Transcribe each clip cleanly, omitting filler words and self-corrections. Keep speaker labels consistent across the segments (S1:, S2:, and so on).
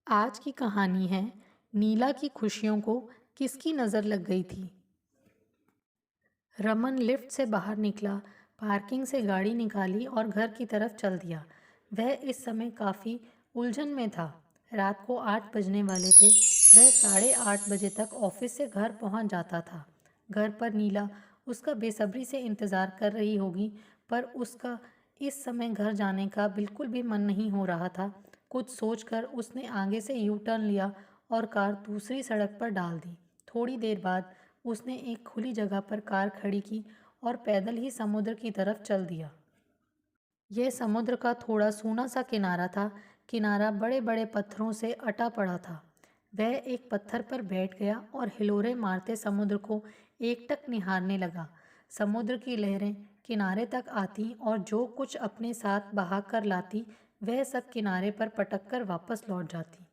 S1: आज की कहानी है नीला की खुशियों को किसकी नज़र लग गई थी। रमन लिफ्ट से बाहर निकला, पार्किंग से गाड़ी निकाली और घर की तरफ चल दिया। वह इस समय काफ़ी उलझन में था। रात को 8 बजने वाले थे। वह 8:30 बजे तक ऑफिस से घर पहुंच जाता था। घर पर नीला उसका बेसब्री से इंतज़ार कर रही होगी, पर उसका इस समय घर जाने का बिल्कुल भी मन नहीं हो रहा था। कुछ सोचकर उसने आगे से यू टर्न लिया और कार दूसरी सड़क पर डाल दी। थोड़ी देर बाद उसने एक खुली जगह पर कार खड़ी की और पैदल ही समुद्र की तरफ चल दिया। यह समुद्र का थोड़ा सूना सा किनारा था। किनारा बड़े बड़े पत्थरों से अटा पड़ा था। वह एक पत्थर पर बैठ गया और हिलोरे मारते समुद्र को एकटक निहारने लगा। समुद्र की लहरें किनारे तक आती और जो कुछ अपने साथ बहा कर लाती, वह सब किनारे पर पटक कर वापस लौट जाती।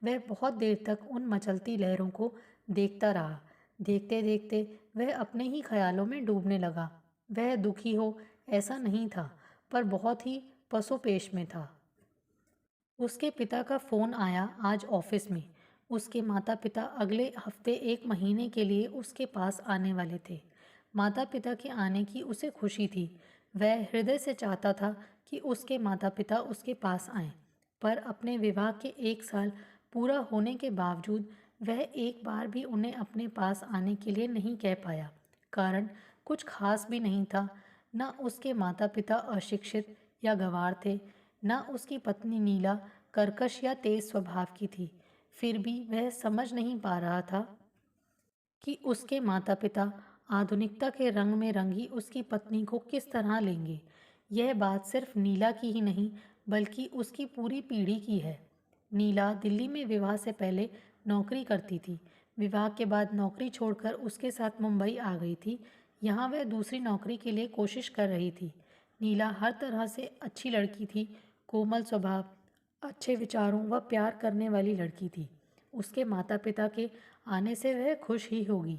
S1: वह बहुत देर तक उन मचलती लहरों को देखता रहा। देखते देखते वह अपने ही ख्यालों में डूबने लगा। वह दुखी हो ऐसा नहीं था, पर बहुत ही पसोपेश में था। उसके पिता का फ़ोन आया आज ऑफिस में। उसके माता पिता अगले हफ्ते 1 महीने के लिए उसके पास आने वाले थे। माता पिता के आने की उसे खुशी थी। वह हृदय से चाहता था कि उसके माता पिता उसके पास आएं, पर अपने विवाह के 1 साल पूरा होने के बावजूद वह एक बार भी उन्हें अपने पास आने के लिए नहीं कह पाया। कारण कुछ खास भी नहीं था। न उसके माता पिता अशिक्षित या गंवार थे, न उसकी पत्नी नीला कर्कश या तेज स्वभाव की थी। फिर भी वह समझ नहीं पा रहा था कि उसके माता पिता आधुनिकता के रंग में रंगी उसकी पत्नी को किस तरह लेंगे। यह बात सिर्फ नीला की ही नहीं, बल्कि उसकी पूरी पीढ़ी की है। नीला दिल्ली में विवाह से पहले नौकरी करती थी। विवाह के बाद नौकरी छोड़कर उसके साथ मुंबई आ गई थी। यहाँ वह दूसरी नौकरी के लिए कोशिश कर रही थी। नीला हर तरह से अच्छी लड़की थी। कोमल स्वभाव, अच्छे विचारों व प्यार करने वाली लड़की थी। उसके माता पिता के आने से वह खुश ही होगी।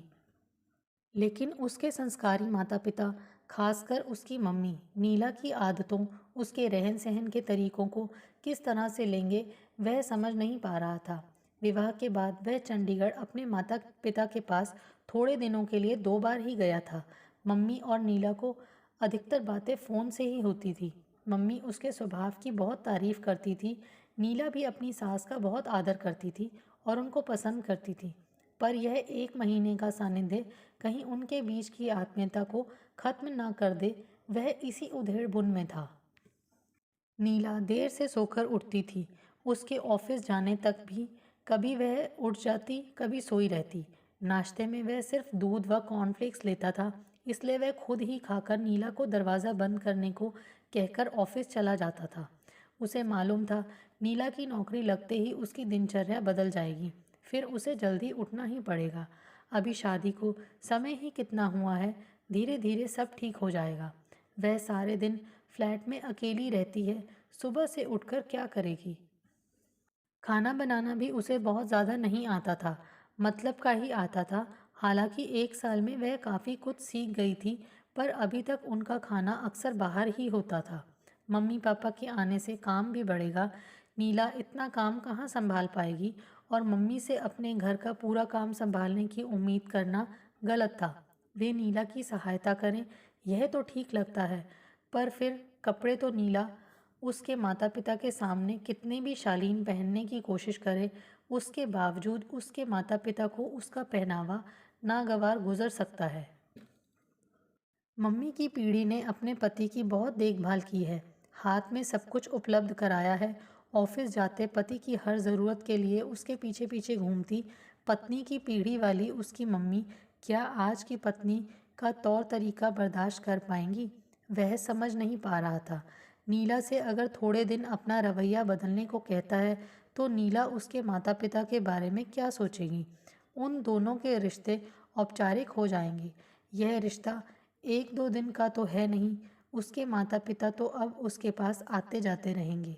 S1: लेकिन उसके संस्कारी माता पिता, खासकर उसकी मम्मी, नीला की आदतों, उसके रहन सहन के तरीकों को किस तरह से लेंगे, वह समझ नहीं पा रहा था। विवाह के बाद वह चंडीगढ़ अपने माता पिता के पास थोड़े दिनों के लिए 2 बार ही गया था। मम्मी और नीला को अधिकतर बातें फ़ोन से ही होती थी। मम्मी उसके स्वभाव की बहुत तारीफ करती थी। नीला भी अपनी सास का बहुत आदर करती थी और उनको पसंद करती थी। पर यह 1 महीने का सानिध्य कहीं उनके बीच की आत्मीयता को खत्म न कर दे, वह इसी उधेड़-बुन में था। नीला देर से सोकर उठती थी। उसके ऑफिस जाने तक भी कभी वह उठ जाती, कभी सोई रहती। नाश्ते में वह सिर्फ दूध व कॉर्नफ्लेक्स लेता था, इसलिए वह खुद ही खाकर नीला को दरवाज़ा बंद करने को कहकर ऑफिस चला जाता था। उसे मालूम था नीला की नौकरी लगते ही उसकी दिनचर्या बदल जाएगी। फिर उसे जल्दी उठना ही पड़ेगा। अभी शादी को समय ही कितना हुआ है, धीरे धीरे सब ठीक हो जाएगा। वह सारे दिन फ्लैट में अकेली रहती है, सुबह से उठकर क्या करेगी। खाना बनाना भी उसे बहुत ज़्यादा नहीं आता था, मतलब का ही आता था। हालांकि 1 साल में वह काफ़ी कुछ सीख गई थी, पर अभी तक उनका खाना अक्सर बाहर ही होता था। मम्मी पापा के आने से काम भी बढ़ेगा। नीला इतना काम कहाँ संभाल पाएगी, और मम्मी से अपने घर का पूरा काम संभालने की उम्मीद करना गलत था। वे नीला की सहायता करें, यह तो ठीक लगता है, पर फिर कपड़े तो नीला उसके माता पिता के सामने कितने भी शालीन पहनने की कोशिश करे, उसके बावजूद उसके माता पिता को उसका पहनावा नागवार गुजर सकता है। मम्मी की पीढ़ी ने अपने पति की बहुत देखभाल की है, हाथ में सब कुछ उपलब्ध कराया है। ऑफिस जाते पति की हर ज़रूरत के लिए उसके पीछे पीछे घूमती। पत्नी की पीढ़ी वाली उसकी मम्मी क्या आज की पत्नी का तौर तरीका बर्दाश्त कर पाएंगी, वह समझ नहीं पा रहा था। नीला से अगर थोड़े दिन अपना रवैया बदलने को कहता है, तो नीला उसके माता पिता के बारे में क्या सोचेगी। उन दोनों के रिश्ते औपचारिक हो जाएंगे। यह रिश्ता 1-2 दिन का तो है नहीं। उसके माता पिता तो अब उसके पास आते जाते रहेंगे।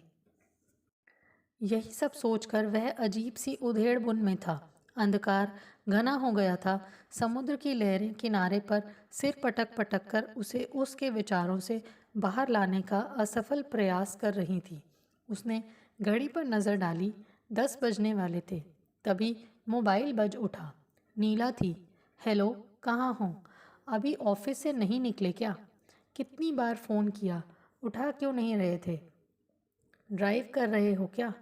S1: यही सब सोचकर वह अजीब सी उधेड़-बुन में था। अंधकार घना हो गया था। समुद्र की लहरें किनारे पर सिर पटक पटक कर उसे उसके विचारों से बाहर लाने का असफल प्रयास कर रही थी। उसने घड़ी पर नज़र डाली। 10 बजने वाले थे। तभी मोबाइल बज उठा। नीला थी। हेलो, कहाँ हो? अभी ऑफिस से नहीं निकले क्या? कितनी बार फ़ोन किया, उठा क्यों नहीं रहे थे? ड्राइव कर रहे हो क्या?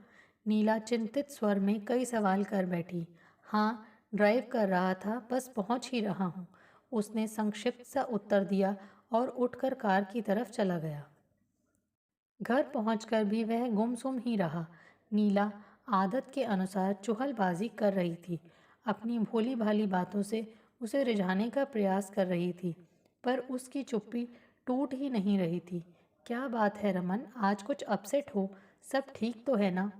S1: नीला चिंतित स्वर में कई सवाल कर बैठी। हाँ, ड्राइव कर रहा था, बस पहुंच ही रहा हूँ, उसने संक्षिप्त सा उत्तर दिया और उठकर कार की तरफ चला गया। घर पहुंचकर भी वह गुमसुम ही रहा। नीला आदत के अनुसार चुहलबाजी कर रही थी, अपनी भोली भाली बातों से उसे रिझाने का प्रयास कर रही थी, पर उसकी चुप्पी टूट ही नहीं रही थी। क्या बात है रमन, आज कुछ अपसेट हो? सब ठीक तो है ना?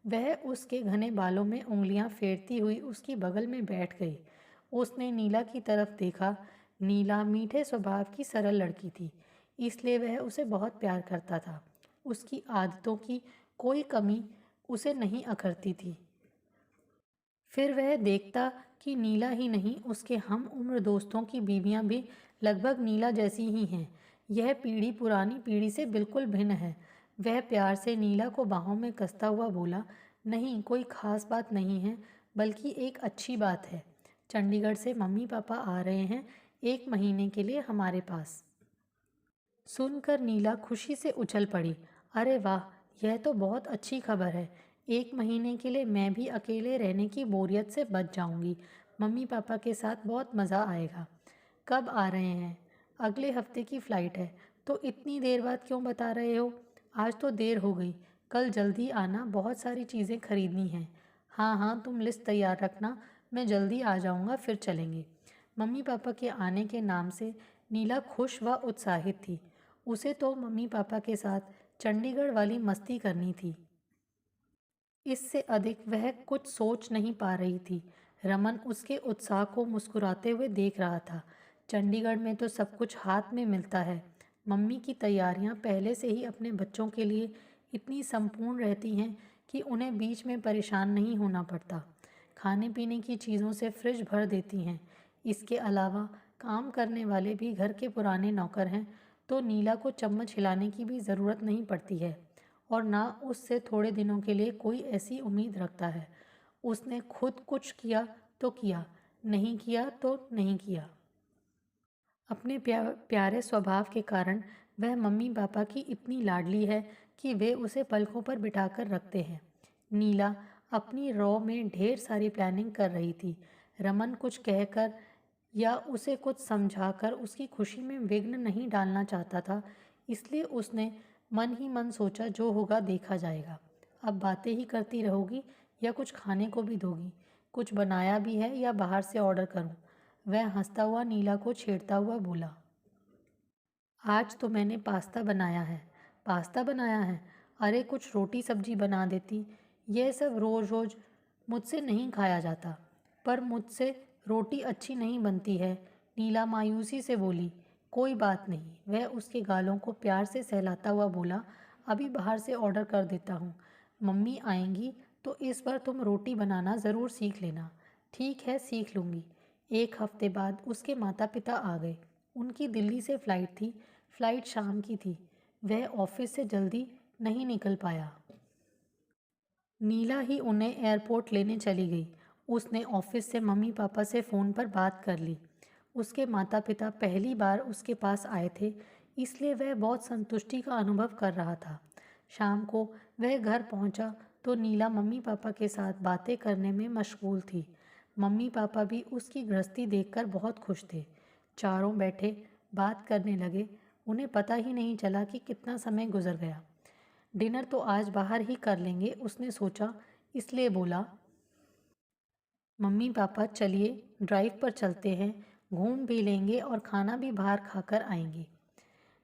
S1: वह उसके घने बालों में उंगलियां फेरती हुई उसकी बगल में बैठ गई। उसने नीला की तरफ देखा। नीला मीठे स्वभाव की सरल लड़की थी, इसलिए वह उसे बहुत प्यार करता था। उसकी आदतों की कोई कमी उसे नहीं अखरती थी। फिर वह देखता कि नीला ही नहीं, उसके हम उम्र दोस्तों की बीवियां भी लगभग नीला जैसी ही हैं। यह पीढ़ी पुरानी पीढ़ी से बिल्कुल भिन्न है। वह प्यार से नीला को बाहों में कसता हुआ बोला, नहीं, कोई खास बात नहीं है, बल्कि एक अच्छी बात है। चंडीगढ़ से मम्मी पापा आ रहे हैं 1 महीने के लिए हमारे पास। सुनकर नीला खुशी से उछल पड़ी। अरे वाह, यह तो बहुत अच्छी खबर है। 1 महीने के लिए मैं भी अकेले रहने की बोरियत से बच जाऊंगी। मम्मी पापा के साथ बहुत मज़ा आएगा। कब आ रहे हैं? अगले हफ्ते की फ़्लाइट है। तो इतनी देर बाद क्यों बता रहे हो? आज तो देर हो गई। कल जल्दी आना, बहुत सारी चीज़ें खरीदनी हैं। हाँ हाँ, तुम लिस्ट तैयार रखना, मैं जल्दी आ जाऊँगा, फिर चलेंगे। मम्मी पापा के आने के नाम से नीला खुश व उत्साहित थी। उसे तो मम्मी पापा के साथ चंडीगढ़ वाली मस्ती करनी थी। इससे अधिक वह कुछ सोच नहीं पा रही थी। रमन उसके उत्साह को मुस्कुराते हुए देख रहा था। चंडीगढ़ में तो सब कुछ हाथ में मिलता है। मम्मी की तैयारियां पहले से ही अपने बच्चों के लिए इतनी संपूर्ण रहती हैं कि उन्हें बीच में परेशान नहीं होना पड़ता। खाने पीने की चीज़ों से फ्रिज भर देती हैं। इसके अलावा काम करने वाले भी घर के पुराने नौकर हैं, तो नीला को चम्मच हिलाने की भी ज़रूरत नहीं पड़ती है, और ना उससे थोड़े दिनों के लिए कोई ऐसी उम्मीद रखता है। उसने खुद कुछ किया तो किया, नहीं किया तो नहीं किया। अपने प्यारे स्वभाव के कारण वह मम्मी पापा की इतनी लाडली है कि वे उसे पलकों पर बिठाकर रखते हैं। नीला अपनी रॉ में ढेर सारी प्लानिंग कर रही थी। रमन कुछ कहकर या उसे कुछ समझाकर उसकी खुशी में विघ्न नहीं डालना चाहता था, इसलिए उसने मन ही मन सोचा, जो होगा देखा जाएगा। अब बातें ही करती रहोगी या कुछ खाने को भी दोगी? कुछ बनाया भी है या बाहर से ऑर्डर करूं? वह हंसता हुआ नीला को छेड़ता हुआ बोला। आज तो मैंने पास्ता बनाया है। पास्ता बनाया है? अरे कुछ रोटी सब्जी बना देती। यह सब रोज़ रोज़ मुझसे नहीं खाया जाता। पर मुझसे रोटी अच्छी नहीं बनती है, नीला मायूसी से बोली। कोई बात नहीं, वह उसके गालों को प्यार से सहलाता हुआ बोला। अभी बाहर से ऑर्डर कर देता हूँ। मम्मी आएंगी तो इस बार तुम रोटी बनाना ज़रूर सीख लेना। ठीक है, सीख लूँगी। 1 हफ्ते बाद उसके माता पिता आ गए। उनकी दिल्ली से फ़्लाइट थी। फ़्लाइट शाम की थी। वह ऑफिस से जल्दी नहीं निकल पाया। नीला ही उन्हें एयरपोर्ट लेने चली गई। उसने ऑफिस से मम्मी पापा से फ़ोन पर बात कर ली। उसके माता पिता पहली बार उसके पास आए थे, इसलिए वह बहुत संतुष्टि का अनुभव कर रहा था। शाम को वह घर पहुंचा तो नीला मम्मी पापा के साथ बातें करने में मशगूल थी। मम्मी पापा भी उसकी गृहस्थी देखकर बहुत खुश थे। चारों बैठे बात करने लगे। उन्हें पता ही नहीं चला कि कितना समय गुजर गया। डिनर तो आज बाहर ही कर लेंगे, उसने सोचा, इसलिए बोला, मम्मी पापा चलिए ड्राइव पर चलते हैं, घूम भी लेंगे और खाना भी बाहर खाकर आएंगे।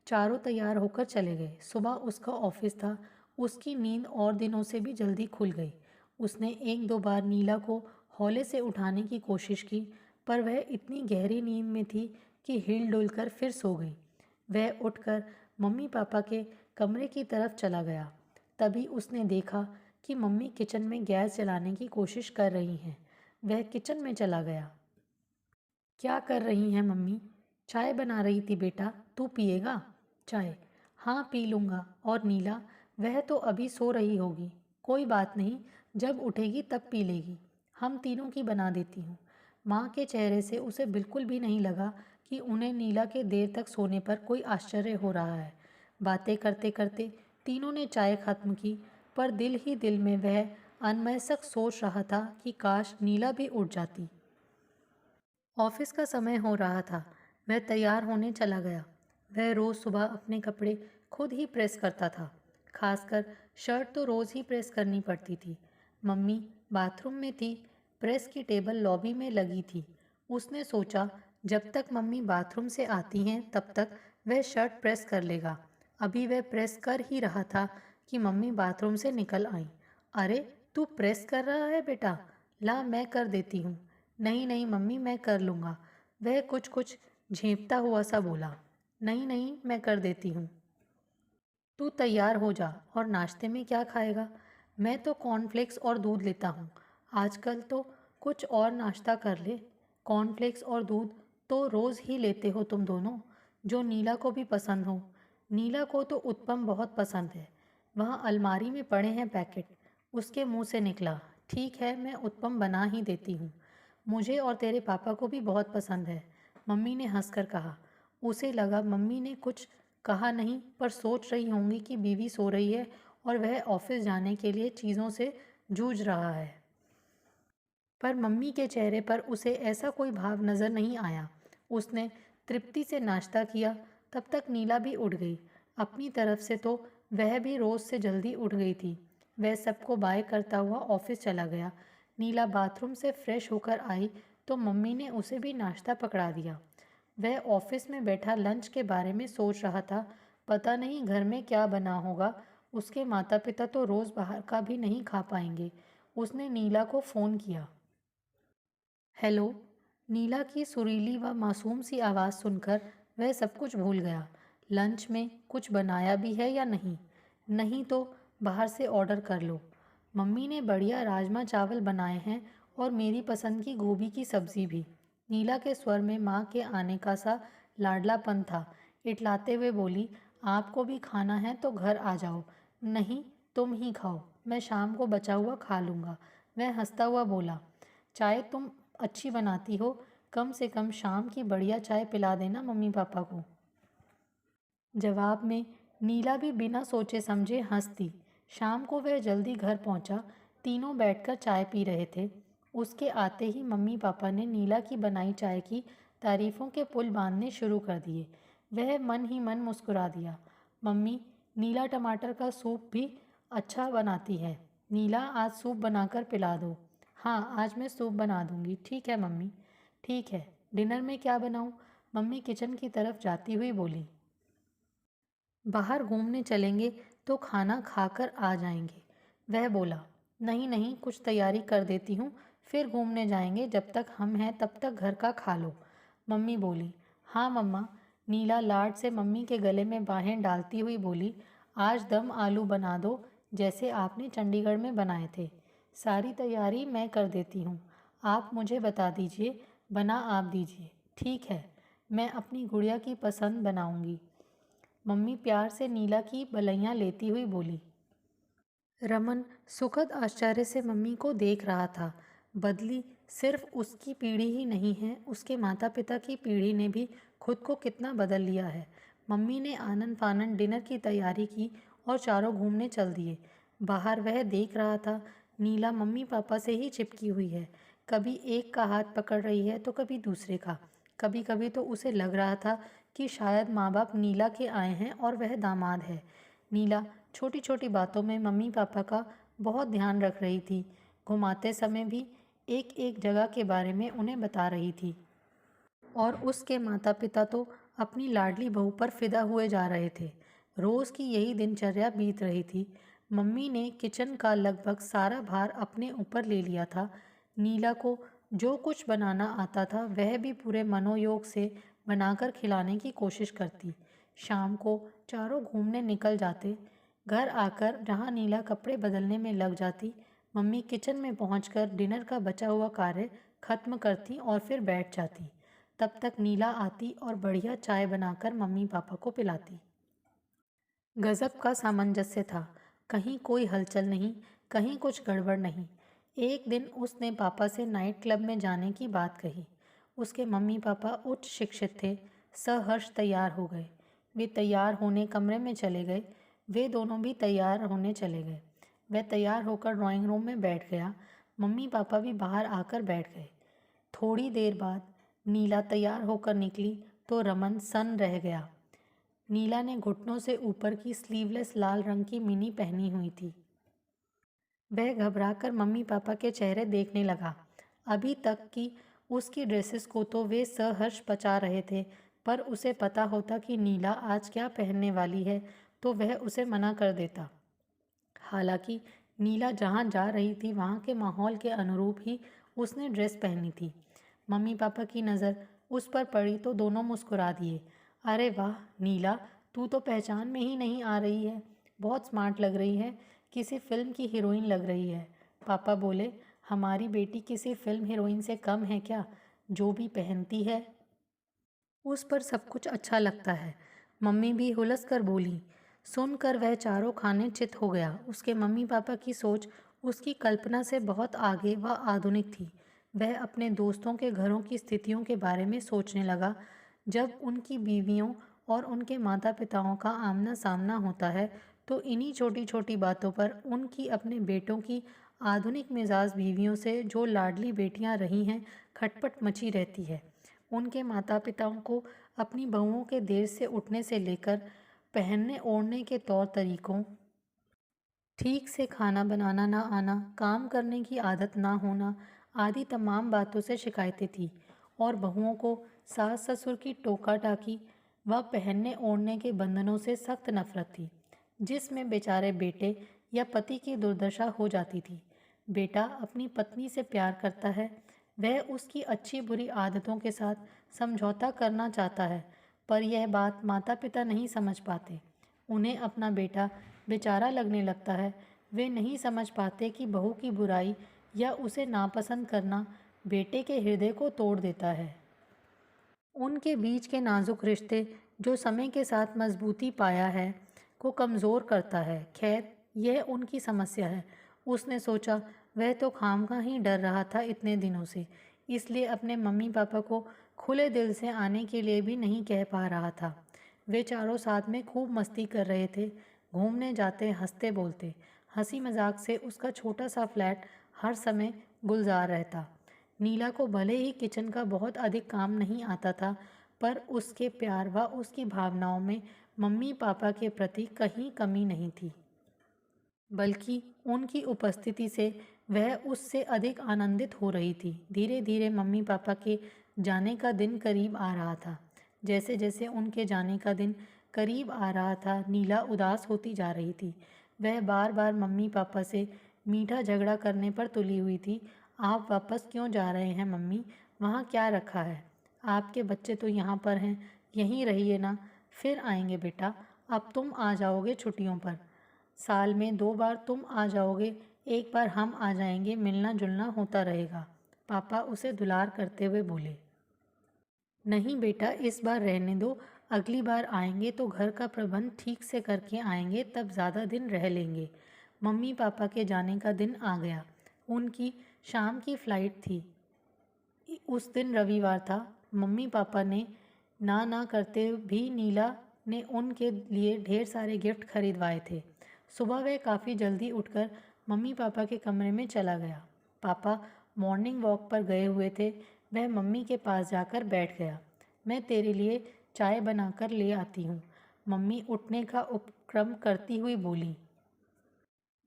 S1: चारों तैयार होकर चले गए। सुबह उसका ऑफिस था। उसकी नींद और दिनों से भी जल्दी खुल गई। उसने 1-2 बार नीला को हौले से उठाने की कोशिश की, पर वह इतनी गहरी नींद में थी कि हिल डुल कर फिर सो गई। वह उठकर मम्मी पापा के कमरे की तरफ चला गया। तभी उसने देखा कि मम्मी किचन में गैस जलाने की कोशिश कर रही हैं। वह किचन में चला गया। क्या कर रही हैं मम्मी? चाय बना रही थी बेटा, तू पिएगा चाय? हाँ पी लूँगा। और नीला? वह तो अभी सो रही होगी। कोई बात नहीं, जब उठेगी तब पी लेगी। हम तीनों की बना देती हूँ। माँ के चेहरे से उसे बिल्कुल भी नहीं लगा कि उन्हें नीला के देर तक सोने पर कोई आश्चर्य हो रहा है। बातें करते करते तीनों ने चाय खत्म की, पर दिल ही दिल में वह अनमयस्क सोच रहा था कि काश नीला भी उठ जाती। ऑफिस का समय हो रहा था। वह तैयार होने चला गया। वह रोज़ सुबह अपने कपड़े खुद ही प्रेस करता था। खासकर शर्ट तो रोज़ ही प्रेस करनी पड़ती थी। मम्मी बाथरूम में थी। प्रेस की टेबल लॉबी में लगी थी। उसने सोचा जब तक मम्मी बाथरूम से आती हैं तब तक वह शर्ट प्रेस कर लेगा। अभी वह प्रेस कर ही रहा था कि मम्मी बाथरूम से निकल आई। अरे, तू प्रेस कर रहा है बेटा? ला, मैं कर देती हूँ। नहीं नहीं मम्मी, मैं कर लूँगा। वह कुछ कुछ झेंपता हुआ सा बोला। नहीं नहीं, मैं कर देती हूँ। तू तैयार हो जा। और नाश्ते में क्या खाएगा? मैं तो कॉर्नफ्लेक्स और दूध लेता हूँ। आजकल तो कुछ और नाश्ता कर ले। कॉर्नफ्लेक्स और दूध तो रोज़ ही लेते हो तुम दोनों, जो नीला को भी पसंद हो। नीला को तो उत्पम बहुत पसंद है। वहाँ अलमारी में पड़े हैं पैकेट। उसके मुंह से निकला, ठीक है, मैं उत्पम बना ही देती हूँ। मुझे और तेरे पापा को भी बहुत पसंद है, मम्मी ने हंसकर कहा। उसे लगा मम्मी ने कुछ कहा नहीं, पर सोच रही होंगी कि बीवी सो रही है और वह ऑफिस जाने के लिए चीज़ों से जूझ रहा है। पर मम्मी के चेहरे पर उसे ऐसा कोई भाव नज़र नहीं आया। उसने तृप्ति से नाश्ता किया। तब तक नीला भी उठ गई। अपनी तरफ से तो वह भी रोज़ से जल्दी उठ गई थी। वह सबको बाय करता हुआ ऑफिस चला गया। नीला बाथरूम से फ्रेश होकर आई तो मम्मी ने उसे भी नाश्ता पकड़ा दिया। वह ऑफिस में बैठा लंच के बारे में सोच रहा था। पता नहीं घर में क्या बना होगा। उसके माता पिता तो रोज़ बाहर का भी नहीं खा पाएंगे। उसने नीला को फ़ोन किया। हेलो। नीला की सुरीली व मासूम सी आवाज़ सुनकर वह सब कुछ भूल गया। लंच में कुछ बनाया भी है या नहीं? नहीं तो बाहर से ऑर्डर कर लो। मम्मी ने बढ़िया राजमा चावल बनाए हैं और मेरी पसंद की गोभी की सब्ज़ी भी। नीला के स्वर में माँ के आने का सा लाडलापन था। इटलाते हुए बोली, आपको भी खाना है तो घर आ जाओ। नहीं, तुम ही खाओ, मैं शाम को बचा हुआ खा लूँगा। वह हंसता हुआ बोला, चाय तुम अच्छी बनाती हो, कम से कम शाम की बढ़िया चाय पिला देना मम्मी पापा को। जवाब में नीला भी बिना सोचे समझे हंस दी। शाम को वह जल्दी घर पहुंचा। तीनों बैठकर चाय पी रहे थे। उसके आते ही मम्मी पापा ने नीला की बनाई चाय की तारीफ़ों के पुल बांधने शुरू कर दिए। वह मन ही मन मुस्कुरा दिया। मम्मी, नीला टमाटर का सूप भी अच्छा बनाती है। नीला, आज सूप बनाकर पिला दो। हाँ, आज मैं सूप बना दूंगी। ठीक है मम्मी। ठीक है, डिनर में क्या बनाऊं? मम्मी किचन की तरफ जाती हुई बोली। बाहर घूमने चलेंगे तो खाना खाकर आ जाएंगे। वह बोला, नहीं नहीं, कुछ तैयारी कर देती हूँ, फिर घूमने जाएंगे। जब तक हम हैं तब तक घर का खा लो। मम्मी बोली। हाँ मम्मा। नीला लाड से मम्मी के गले में बाहें डालती हुई बोली, आज दम आलू बना दो, जैसे आपने चंडीगढ़ में बनाए थे। सारी तैयारी मैं कर देती हूँ, आप मुझे बता दीजिए, बना आप दीजिए। ठीक है, मैं अपनी गुड़िया की पसंद बनाऊंगी। मम्मी प्यार से नीला की बलैयाँ लेती हुई बोली। रमन सुखद आश्चर्य से मम्मी को देख रहा था। बदली सिर्फ उसकी पीढ़ी ही नहीं है, उसके माता पिता की पीढ़ी ने भी खुद को कितना बदल लिया है। मम्मी ने आनन फानन डिनर की तैयारी की और चारों घूमने चल दिए। बाहर वह देख रहा था, नीला मम्मी पापा से ही चिपकी हुई है। कभी एक का हाथ पकड़ रही है तो कभी दूसरे का। कभी कभी तो उसे लग रहा था कि शायद माँ बाप नीला के आए हैं और वह दामाद है। नीला छोटी छोटी बातों में मम्मी पापा का बहुत ध्यान रख रही थी। घुमाते समय भी एक एक जगह के बारे में उन्हें बता रही थी। और उसके माता पिता तो अपनी लाडली बहू पर फिदा हुए जा रहे थे। रोज़ की यही दिनचर्या बीत रही थी। मम्मी ने किचन का लगभग सारा भार अपने ऊपर ले लिया था। नीला को जो कुछ बनाना आता था वह भी पूरे मनोयोग से बनाकर खिलाने की कोशिश करती। शाम को चारों घूमने निकल जाते। घर आकर जहाँ नीला कपड़े बदलने में लग जाती, मम्मी किचन में पहुंचकर डिनर का बचा हुआ कार्य खत्म करती और फिर बैठ जाती। तब तक नीला आती और बढ़िया चाय बनाकर मम्मी पापा को पिलाती। गजब का सामंजस्य था। कहीं कोई हलचल नहीं, कहीं कुछ गड़बड़ नहीं। एक दिन उसने पापा से नाइट क्लब में जाने की बात कही। उसके मम्मी पापा उच्च शिक्षित थे। सहर्ष तैयार हो गए। वे तैयार होने कमरे में चले गए। वे दोनों भी तैयार होने चले गए। वह तैयार होकर ड्राइंग रूम में बैठ गया। मम्मी पापा भी बाहर आकर बैठ गए। थोड़ी देर बाद नीला तैयार होकर निकली तो रमन सन्न रह गया। नीला ने घुटनों से ऊपर की स्लीवलेस लाल रंग की मिनी पहनी हुई थी। वह घबराकर मम्मी पापा के चेहरे देखने लगा। अभी तक की उसकी ड्रेसेस को तो वे सहर्ष पचा रहे थे, पर उसे पता होता कि नीला आज क्या पहनने वाली है तो वह उसे मना कर देता। हालांकि नीला जहाँ जा रही थी वहाँ के माहौल के अनुरूप ही उसने ड्रेस पहनी थी। मम्मी पापा की नज़र उस पर पड़ी तो दोनों मुस्कुरा दिए। अरे वाह नीला, तू तो पहचान में ही नहीं आ रही है। बहुत स्मार्ट लग रही है, किसी फिल्म की हीरोइन लग रही है। पापा बोले, हमारी बेटी किसी फिल्म हीरोइन से कम है क्या? जो भी पहनती है उस पर सब कुछ अच्छा लगता है। मम्मी भी हुलस कर बोली। सुनकर वह चारों खाने चित हो गया। उसके मम्मी पापा की सोच उसकी कल्पना से बहुत आगे व आधुनिक थी। वह अपने दोस्तों के घरों की स्थितियों के बारे में सोचने लगा। जब उनकी बीवियों और उनके माता पिताओं का आमना सामना होता है तो इन्हीं छोटी छोटी बातों पर उनकी अपने बेटों की आधुनिक मिजाज बीवियों से जो लाडली बेटियां रही हैं खटपट मची रहती है। उनके माता पिताओं को अपनी बहुओं के देर से उठने से लेकर पहनने ओढ़ने के तौर तरीकों, ठीक से खाना बनाना ना आना, काम करने की आदत ना होना आदि तमाम बातों से शिकायतें थीं और बहुओं को सास ससुर की टोका टाकी व पहनने ओढ़ने के बंधनों से सख्त नफरत थी, जिसमें बेचारे बेटे या पति की दुर्दशा हो जाती थी। बेटा अपनी पत्नी से प्यार करता है, वह उसकी अच्छी बुरी आदतों के साथ समझौता करना चाहता है, पर यह बात माता पिता नहीं समझ पाते। उन्हें अपना बेटा बेचारा लगने लगता है। वे नहीं समझ पाते कि बहू की बुराई या उसे नापसंद करना बेटे के हृदय को तोड़ देता है। उनके बीच के नाजुक रिश्ते जो समय के साथ मजबूती पाया है को कमज़ोर करता है। खैर, यह उनकी समस्या है। उसने सोचा वह तो खामखा ही डर रहा था इतने दिनों से, इसलिए अपने मम्मी पापा को खुले दिल से आने के लिए भी नहीं कह पा रहा था। वे चारों साथ में खूब मस्ती कर रहे थे, घूमने जाते, हंसते बोलते। हंसी मजाक से उसका छोटा सा फ्लैट हर समय गुलजार रहता। नीला को भले ही किचन का बहुत अधिक काम नहीं आता था, पर उसके प्यार व उसकी भावनाओं में मम्मी पापा के प्रति कहीं कमी नहीं थी, बल्कि उनकी उपस्थिति से वह उससे अधिक आनंदित हो रही थी। धीरे धीरे मम्मी पापा के जाने का दिन करीब आ रहा था। जैसे जैसे उनके जाने का दिन करीब आ रहा था, नीला उदास होती जा रही थी। वह बार बार मम्मी पापा से मीठा झगड़ा करने पर तुली हुई थी। आप वापस क्यों जा रहे हैं मम्मी? वहाँ क्या रखा है? आपके बच्चे तो यहाँ पर हैं, यहीं रहिए ना, फिर आएंगे बेटा। अब तुम आ जाओगे छुट्टियों पर, साल में 2 बार तुम आ जाओगे, एक बार हम आ जाएंगे, मिलना जुलना होता रहेगा। पापा उसे दुलार करते हुए बोले। नहीं बेटा, इस बार रहने दो, अगली बार आएंगे तो घर का प्रबंध ठीक से करके आएंगे, तब ज़्यादा दिन रह लेंगे। मम्मी पापा के जाने का दिन आ गया। उनकी शाम की फ़्लाइट थी। उस दिन रविवार था। मम्मी पापा ने ना करते भी नीला ने उनके लिए ढेर सारे गिफ्ट खरीदवाए थे। सुबह वह काफ़ी जल्दी उठकर मम्मी पापा के कमरे में चला गया। पापा मॉर्निंग वॉक पर गए हुए थे। वह मम्मी के पास जाकर बैठ गया। मैं तेरे लिए चाय बनाकर ले आती हूँ, मम्मी उठने का उपक्रम करती हुई बोली।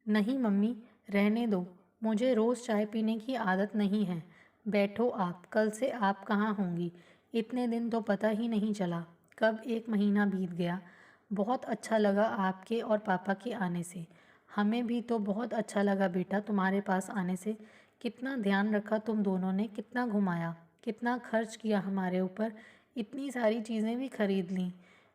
S1: नहीं मम्मी, रहने दो, मुझे रोज़ चाय पीने की आदत नहीं है। बैठो आप, कल से आप कहाँ होंगी? इतने दिन तो पता ही नहीं चला, कब 1 महीना बीत गया। बहुत अच्छा लगा आपके और पापा के आने से। हमें भी तो बहुत अच्छा लगा बेटा तुम्हारे पास आने से। कितना ध्यान रखा तुम दोनों ने, कितना घुमाया, कितना खर्च किया हमारे ऊपर, इतनी सारी चीज़ें भी खरीद लीं।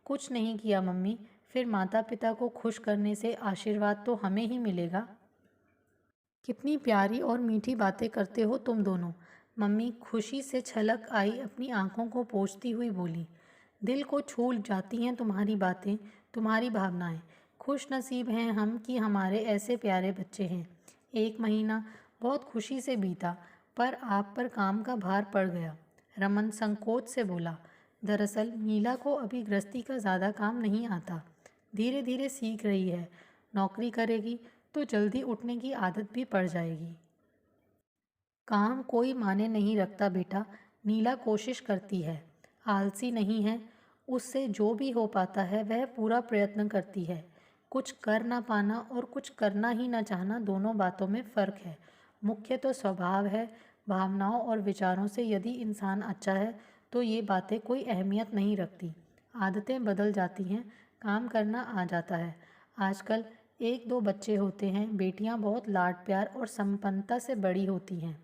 S1: कुछ नहीं किया मम्मी, फिर माता पिता को खुश करने से आशीर्वाद तो हमें ही मिलेगा। कितनी प्यारी और मीठी बातें करते हो तुम दोनों। मम्मी खुशी से छलक आई अपनी आंखों को पोंछती हुई बोली। दिल को छू जाती हैं तुम्हारी बातें, तुम्हारी भावनाएं। खुश नसीब हैं हम कि हमारे ऐसे प्यारे बच्चे हैं। एक महीना बहुत खुशी से बीता, पर आप पर काम का भार पड़ गया। रमन संकोच से बोला, दरअसल नीला को अभी गृहस्थी का ज़्यादा काम नहीं आता। धीरे धीरे सीख रही है। नौकरी करेगी तो जल्दी उठने की आदत भी पड़ जाएगी। काम कोई माने नहीं रखता बेटा। नीला कोशिश करती है, आलसी नहीं है। उससे जो भी हो पाता है वह पूरा प्रयत्न करती है। कुछ कर ना पाना और कुछ करना ही ना चाहना, दोनों बातों में फ़र्क है। मुख्य तो स्वभाव है। भावनाओं और विचारों से यदि इंसान अच्छा है तो ये बातें कोई अहमियत नहीं रखती। आदतें बदल जाती हैं, काम करना आ जाता है। आजकल एक दो बच्चे होते हैं, बेटियां बहुत लाड प्यार और संपन्नता से बड़ी होती हैं।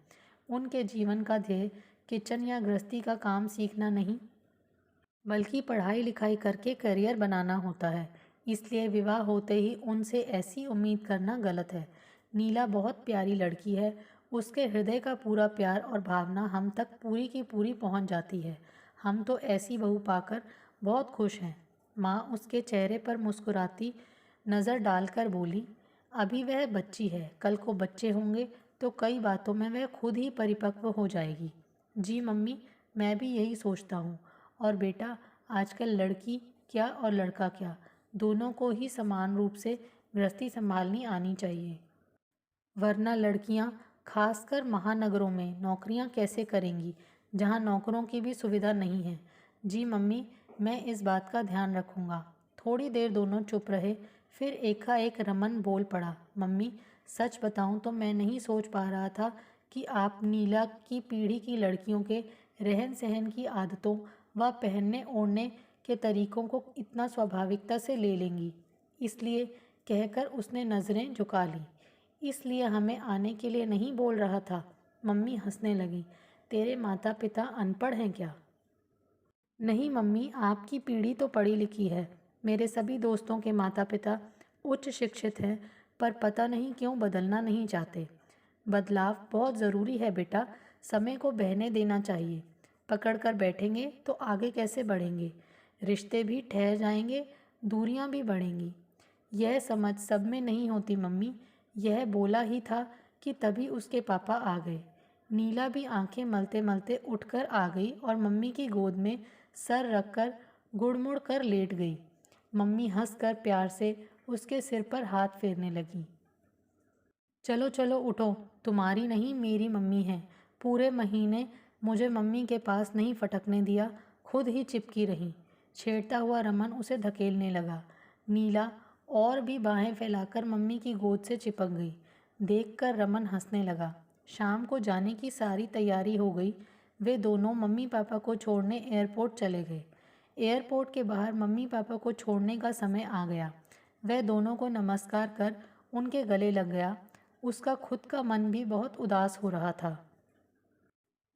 S1: उनके जीवन का ध्येय किचन या गृहस्थी का काम सीखना नहीं, बल्कि पढ़ाई लिखाई करके करियर बनाना होता है। इसलिए विवाह होते ही उनसे ऐसी उम्मीद करना गलत है। नीला बहुत प्यारी लड़की है। उसके हृदय का पूरा प्यार और भावना हम तक पूरी की पूरी पहुंच जाती है। हम तो ऐसी बहू पाकर बहुत खुश हैं। माँ उसके चेहरे पर मुस्कुराती नज़र डालकर बोली, अभी वह बच्ची है, कल को बच्चे होंगे तो कई बातों में वह खुद ही परिपक्व हो जाएगी। जी मम्मी, मैं भी यही सोचता हूँ। और बेटा, आजकल लड़की क्या और लड़का क्या, दोनों को ही समान रूप से गृहस्थी संभालनी आनी चाहिए। वरना लड़कियां, खासकर महानगरों में, नौकरियां कैसे करेंगी जहां नौकरों की भी सुविधा नहीं है। जी मम्मी, मैं इस बात का ध्यान रखूंगा। थोड़ी देर दोनों चुप रहे, फिर एकाएक रमन बोल पड़ा, मम्मी, सच बताऊं तो मैं नहीं सोच पा रहा था कि आप नीला की पीढ़ी की लड़कियों के रहन सहन की आदतों व पहनने ओढ़ने के तरीकों को इतना स्वाभाविकता से ले लेंगी। इसलिए कहकर उसने नज़रें झुका लीं। इसलिए हमें आने के लिए नहीं बोल रहा था। मम्मी हंसने लगी, तेरे माता पिता अनपढ़ हैं क्या? नहीं मम्मी, आपकी पीढ़ी तो पढ़ी लिखी है। मेरे सभी दोस्तों के माता पिता उच्च शिक्षित हैं, पर पता नहीं क्यों बदलना नहीं चाहते। बदलाव बहुत ज़रूरी है बेटा, समय को बहने देना चाहिए। पकड़ कर बैठेंगे तो आगे कैसे बढ़ेंगे? रिश्ते भी ठहर जाएंगे, दूरियां भी बढ़ेंगी। यह समझ सब में नहीं होती मम्मी। यह बोला ही था कि तभी उसके पापा आ गए। नीला भी आंखें मलते मलते उठकर आ गई और मम्मी की गोद में सर रखकर गुड़मुड़ कर लेट गई। मम्मी हंसकर प्यार से उसके सिर पर हाथ फेरने लगी। चलो चलो उठो, तुम्हारी नहीं मेरी मम्मी है। पूरे महीने मुझे मम्मी के पास नहीं फटकने दिया, खुद ही चिपकी रही। छेड़ता हुआ रमन उसे धकेलने लगा। नीला और भी बाहें फैलाकर मम्मी की गोद से चिपक गई। देखकर रमन हंसने लगा। शाम को जाने की सारी तैयारी हो गई। वे दोनों मम्मी पापा को छोड़ने एयरपोर्ट चले गए। एयरपोर्ट के बाहर मम्मी पापा को छोड़ने का समय आ गया। वह दोनों को नमस्कार कर उनके गले लग गया। उसका खुद का मन भी बहुत उदास हो रहा था,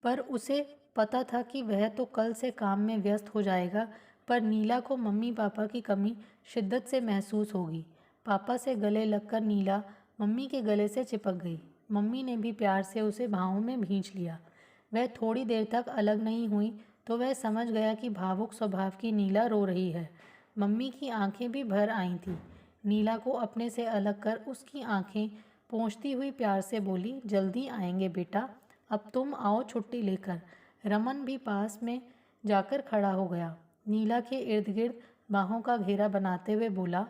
S1: पर उसे पता था कि वह तो कल से काम में व्यस्त हो जाएगा। पर नीला को मम्मी पापा की कमी शिद्दत से महसूस होगी। पापा से गले लगकर नीला मम्मी के गले से चिपक गई। मम्मी ने भी प्यार से उसे भावों में भींच लिया। वह थोड़ी देर तक अलग नहीं हुई तो वह समझ गया कि भावुक स्वभाव की नीला रो रही है। मम्मी की आंखें भी भर आई थीं। नीला को अपने से अलग कर उसकी आंखें पोंछती हुई प्यार से बोली, जल्दी आएंगे बेटा, अब तुम आओ छुट्टी लेकर। रमन भी पास में जाकर खड़ा हो गया। नीला के इर्द गिर्द बाहों का घेरा बनाते हुए बोला,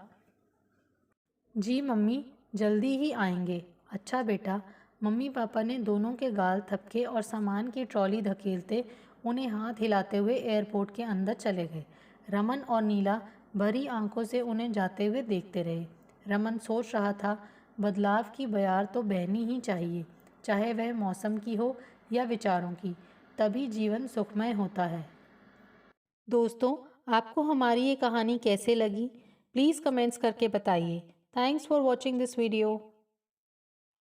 S1: जी मम्मी, जल्दी ही आएंगे। अच्छा बेटा। मम्मी पापा ने दोनों के गाल थपके और सामान की ट्रॉली धकेलते उन्हें हाथ हिलाते हुए एयरपोर्ट के अंदर चले गए। रमन और नीला भरी आंखों से उन्हें जाते हुए देखते रहे। रमन सोच रहा था, बदलाव की बयार तो बहनी ही चाहिए, चाहे वह मौसम की हो या विचारों की, तभी जीवन सुखमय होता है। दोस्तों, आपको हमारी ये कहानी कैसे लगी? प्लीज़ कमेंट्स करके बताइए। Thanks for watching this video.